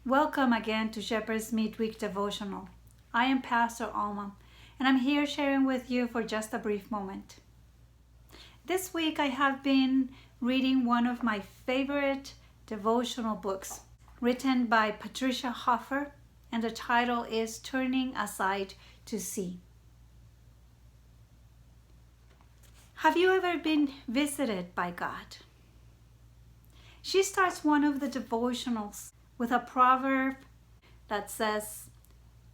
Welcome again to Shepherd's Midweek Devotional. I am Pastor Alma, and I'm here sharing with you for just a brief moment. This week I have been reading one of my favorite devotional books, written by Patricia Hoffer, and the title is Turning Aside to See. Have you ever been visited by God? She starts one of the devotionals with a proverb that says,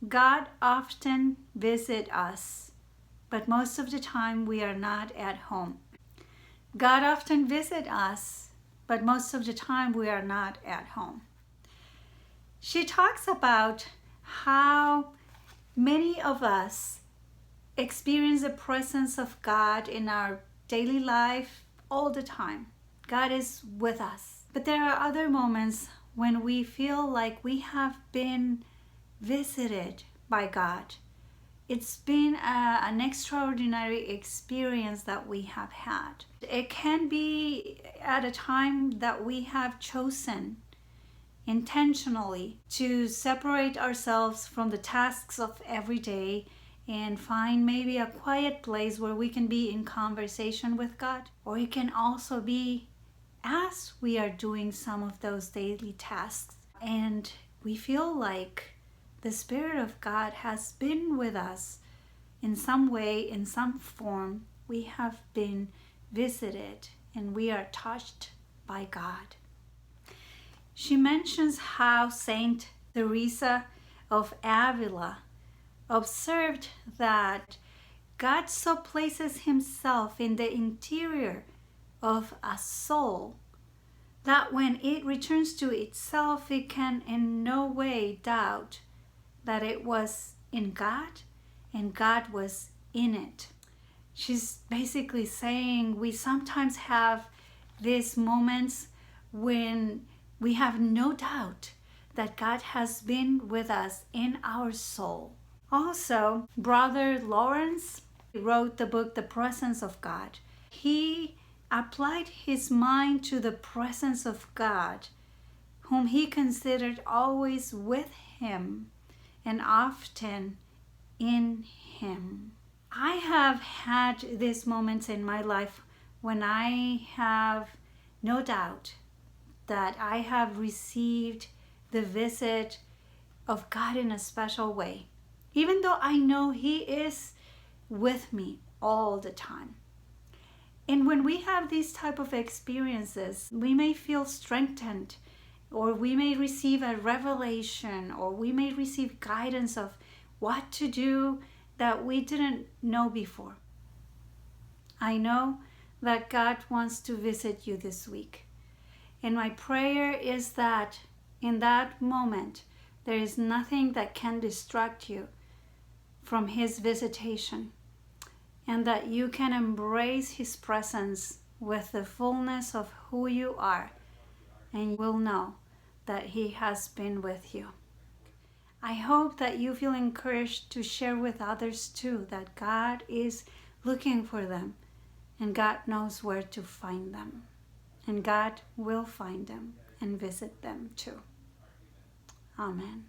God often visits us, but most of the time we are not at home. God often visits us, but most of the time we are not at home. She talks about how many of us experience the presence of God in our daily life all the time. God is with us. But there are other moments when we feel like we have been visited by God. It's been an extraordinary experience that we have had. It can be at a time that we have chosen intentionally to separate ourselves from the tasks of every day and find maybe a quiet place where we can be in conversation with God. Or it can also be as we are doing some of those daily tasks and we feel like the Spirit of God has been with us in some way, in some form. We have been visited and we are touched by God. She mentions how Saint Teresa of Avila observed that God so places himself in the interior of a soul that when it returns to itself, it can in no way doubt that it was in God and God was in it. She's basically saying we sometimes have these moments when we have no doubt that God has been with us in our soul. Also, Brother Lawrence wrote the book The Presence of God. He applied his mind to the presence of God, whom he considered always with him and often in him. I have had these moments in my life when I have no doubt that I have received the visit of God in a special way, even though I know he is with me all the time. And when we have these type of experiences, we may feel strengthened, or we may receive a revelation, or we may receive guidance of what to do that we didn't know before. I know that God wants to visit you this week. And my prayer is that in that moment, there is nothing that can distract you from his visitation, and that you can embrace his presence with the fullness of who you are, and you will know that he has been with you. I hope that you feel encouraged to share with others too that God is looking for them, and God knows where to find them, and God will find them and visit them too. Amen.